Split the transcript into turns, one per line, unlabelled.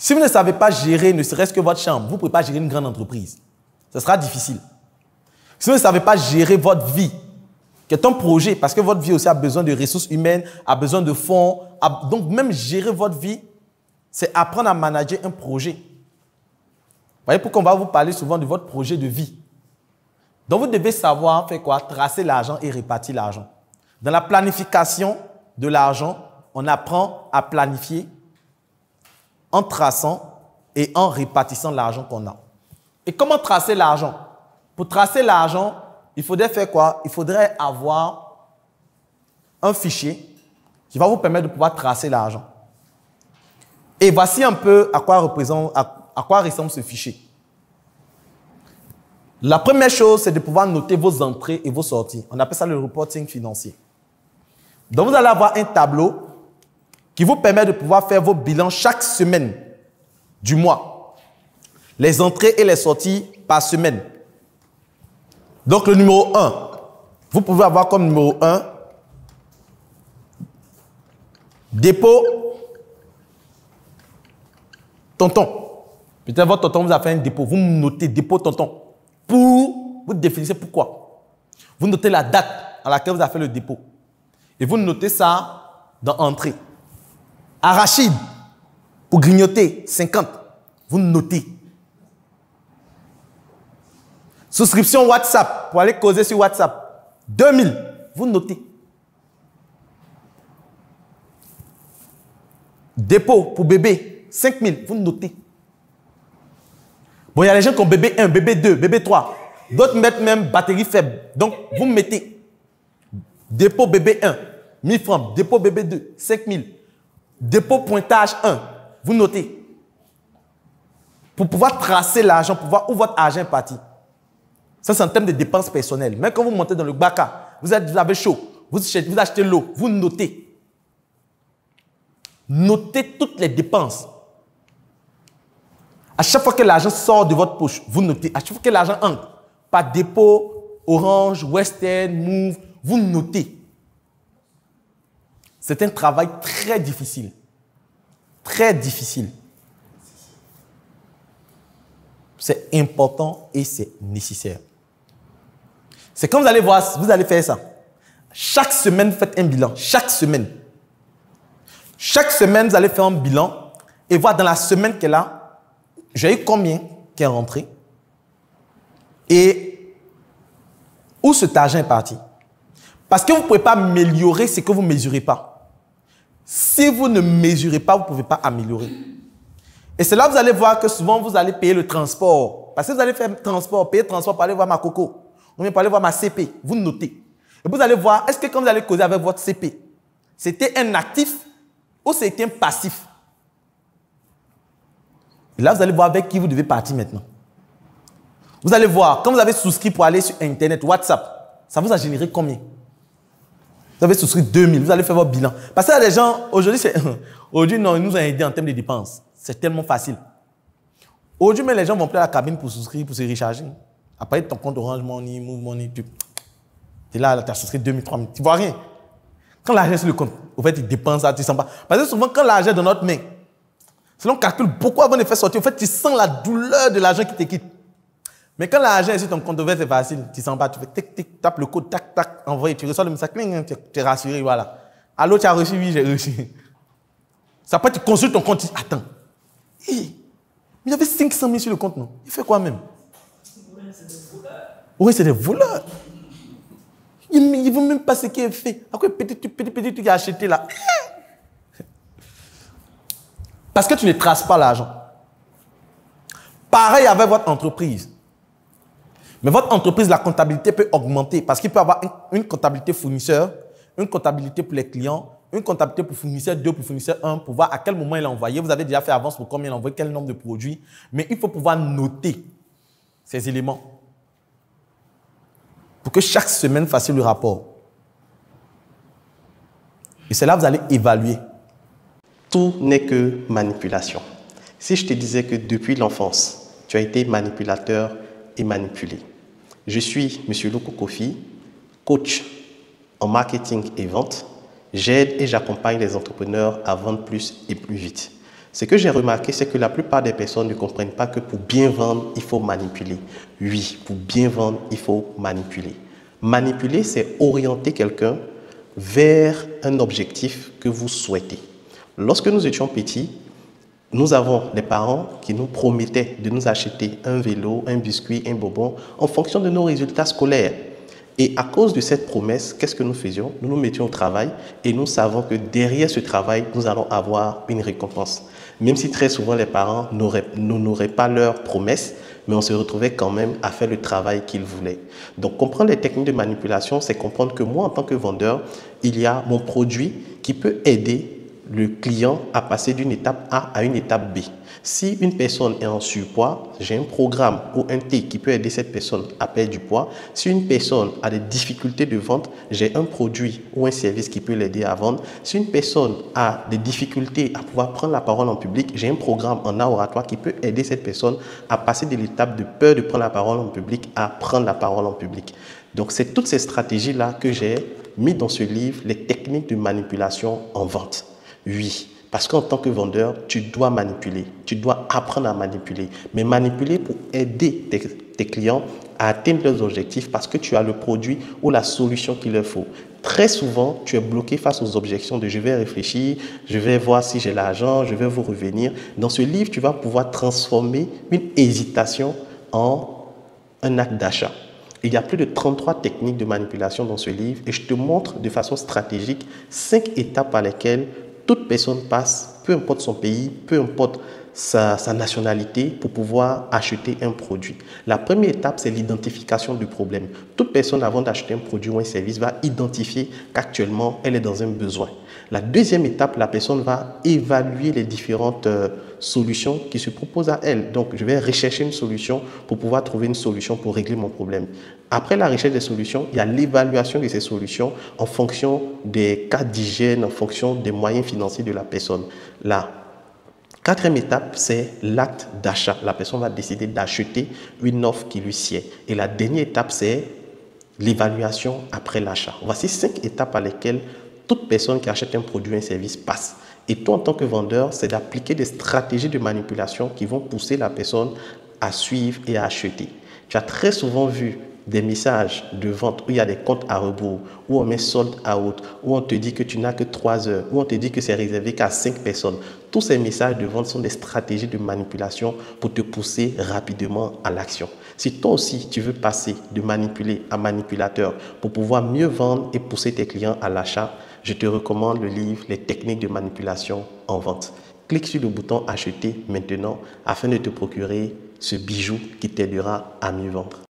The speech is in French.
Si vous ne savez pas gérer ne serait-ce que votre chambre, vous ne pouvez pas gérer une grande entreprise. Ce sera difficile. Si vous ne savez pas gérer votre vie, qui est un projet, parce que votre vie aussi a besoin de ressources humaines, a besoin de fonds, donc même gérer votre vie, c'est apprendre à manager un projet. Vous voyez pourquoi on va vous parler souvent de votre projet de vie. Donc vous devez savoir faire quoi? Tracer l'argent et répartir l'argent. Dans la planification de l'argent, on apprend à planifier en traçant et en répartissant l'argent qu'on a. Et comment tracer l'argent? Pour tracer l'argent, il faudrait faire quoi? Il faudrait avoir un fichier qui va vous permettre de pouvoir tracer l'argent. Et voici un peu à quoi ressemble ce fichier. La première chose, c'est de pouvoir noter vos entrées et vos sorties. On appelle ça le reporting financier. Donc, vous allez avoir un tableau qui vous permet de pouvoir faire vos bilans chaque semaine du mois. Les entrées et les sorties par semaine. Donc, le numéro 1, vous pouvez avoir comme numéro 1, dépôt tonton. Peut-être votre tonton vous a fait un dépôt. Vous notez dépôt tonton. Vous définissez pourquoi. Vous notez la date à laquelle vous avez fait le dépôt. Et vous notez ça dans entrée. Arachide, pour grignoter, 50. Vous notez. Souscription WhatsApp, pour aller causer sur WhatsApp, 2000. Vous notez. Dépôt pour bébé, 5000. Vous notez. Bon, il y a les gens qui ont bébé 1, bébé 2, bébé 3. D'autres mettent même batterie faible. Donc, vous mettez dépôt bébé 1, 1000 francs. Dépôt bébé 2, 5000. Dépôt pointage 1, vous notez. Pour pouvoir tracer l'argent, pour voir où votre argent est parti. Ça, c'est en termes de dépenses personnelles. Même quand vous montez dans le Baka, vous avez chaud, vous achetez l'eau, vous notez. Notez toutes les dépenses. À chaque fois que l'argent sort de votre poche, vous notez. À chaque fois que l'argent entre, par dépôt, Orange, Western, Move, vous notez. C'est un travail très difficile. Très difficile. C'est important et c'est nécessaire. C'est quand vous allez voir, vous allez faire ça. Chaque semaine, vous faites un bilan. Chaque semaine. Chaque semaine, vous allez faire un bilan et voir dans la semaine qu'elle a, j'ai eu combien qui est rentré et où cet argent est parti. Parce que vous ne pouvez pas améliorer ce que vous ne mesurez pas. Si vous ne mesurez pas, vous ne pouvez pas améliorer. Et c'est là que vous allez voir que souvent, vous allez payer le transport. Parce que vous allez faire le transport, payer le transport pour aller voir ma coco. Ou bien pour aller voir ma CP. Vous notez. Et vous allez voir, est-ce que quand vous allez causer avec votre CP, c'était un actif ou c'était un passif? Et là, vous allez voir avec qui vous devez partir maintenant. Vous allez voir, quand vous avez souscrit pour aller sur Internet, WhatsApp, ça vous a généré combien? Vous avez souscrit 2000, vous allez faire votre bilan. Parce que les gens, aujourd'hui, non, ils nous ont aidés en termes de dépenses. C'est tellement facile. Aujourd'hui, mais les gens vont plus à la cabine pour souscrire, pour se recharger. Après, ton compte Orange Money, Move Money, tu es là, tu as souscrit 2000, 3000. Tu ne vois rien. Quand l'argent est sur le compte, au fait, il dépense ça, tu ne sens pas. Parce que souvent, quand l'argent est dans notre main, selon on calcule beaucoup avant de faire sortir, au fait, tu sens la douleur de l'argent qui te quitte. Mais quand l'argent est sur ton compte ouvert, c'est facile. Tu ne sens pas, tu fais tic, tic, tape le code, tac, tac, envoyé. Tu reçois le message, tu es rassuré, voilà. Allô, tu as reçu? Oui, j'ai reçu. Ça après, tu consultes ton compte, tu dis, attends. Hey, il y avait 500 000 sur le compte, non? Il fait quoi même? Oui, c'est des voleurs. Il ne veut même pas ce qui est fait. À quoi petit truc qu'il a acheté là? Parce que tu ne traces pas l'argent. Pareil avec votre entreprise. Mais votre entreprise, la comptabilité peut augmenter parce qu'il peut y avoir une comptabilité fournisseur, une comptabilité pour les clients, une comptabilité pour fournisseur 2, pour fournisseur 1, pour voir à quel moment il a envoyé. Vous avez déjà fait avance pour combien il a envoyé, quel nombre de produits. Mais il faut pouvoir noter ces éléments pour que chaque semaine fasse le rapport. Et c'est là que vous allez évaluer.
Tout n'est que manipulation. Si je te disais que depuis l'enfance, tu as été manipulateur et manipulé. Je suis M. Loko Kofi, coach en marketing et vente. J'aide et j'accompagne les entrepreneurs à vendre plus et plus vite. Ce que j'ai remarqué, c'est que la plupart des personnes ne comprennent pas que pour bien vendre, il faut manipuler. Oui, pour bien vendre, il faut manipuler. Manipuler, c'est orienter quelqu'un vers un objectif que vous souhaitez. Lorsque nous étions petits, nous avons des parents qui nous promettaient de nous acheter un vélo, un biscuit, un bonbon en fonction de nos résultats scolaires. Et à cause de cette promesse, qu'est-ce que nous faisions? Nous nous mettions au travail et nous savons que derrière ce travail, nous allons avoir une récompense. Même si très souvent les parents n'honoraient pas leurs promesses, mais on se retrouvait quand même à faire le travail qu'ils voulaient. Donc comprendre les techniques de manipulation, c'est comprendre que moi, en tant que vendeur, il y a mon produit qui peut aider le client à passer d'une étape A à une étape B. Si une personne est en surpoids, j'ai un programme ou un thé qui peut aider cette personne à perdre du poids. Si une personne a des difficultés de vente, j'ai un produit ou un service qui peut l'aider à vendre. Si une personne a des difficultés à pouvoir prendre la parole en public, j'ai un programme en art oratoire qui peut aider cette personne à passer de l'étape de peur de prendre la parole en public à prendre la parole en public. Donc, c'est toutes ces stratégies-là que j'ai mis dans ce livre, les techniques de manipulation en vente. Oui, parce qu'en tant que vendeur, tu dois manipuler, tu dois apprendre à manipuler, mais manipuler pour aider tes clients à atteindre leurs objectifs parce que tu as le produit ou la solution qu'il leur faut. Très souvent, tu es bloqué face aux objections de « je vais réfléchir, je vais voir si j'ai l'argent, je vais vous revenir ». Dans ce livre, tu vas pouvoir transformer une hésitation en un acte d'achat. Il y a plus de 33 techniques de manipulation dans ce livre et je te montre de façon stratégique 5 étapes par lesquelles toute personne passe, peu importe son pays, peu importe sa nationalité, pour pouvoir acheter un produit. La première étape, c'est l'identification du problème. Toute personne, avant d'acheter un produit ou un service, va identifier qu'actuellement, elle est dans un besoin. La deuxième étape, la personne va évaluer les différentes solutions qui se proposent à elle. Donc, je vais rechercher une solution pour pouvoir trouver une solution pour régler mon problème. Après la recherche des solutions, il y a l'évaluation de ces solutions en fonction des cas d'hygiène, en fonction des moyens financiers de la personne. La quatrième étape, c'est l'acte d'achat. La personne va décider d'acheter une offre qui lui sied. Et la dernière étape, c'est l'évaluation après l'achat. Voici 5 étapes par lesquelles toute personne qui achète un produit ou un service passe. Et toi, en tant que vendeur, c'est d'appliquer des stratégies de manipulation qui vont pousser la personne à suivre et à acheter. Tu as très souvent vu des messages de vente où il y a des comptes à rebours, où on met sold out, où on te dit que tu n'as que 3 heures, où on te dit que c'est réservé qu'à 5 personnes. Tous ces messages de vente sont des stratégies de manipulation pour te pousser rapidement à l'action. Si toi aussi tu veux passer de manipulé à manipulateur pour pouvoir mieux vendre et pousser tes clients à l'achat, je te recommande le livre « Les techniques de manipulation en vente ». Clique sur le bouton « Acheter maintenant » afin de te procurer ce bijou qui t'aidera à mieux vendre.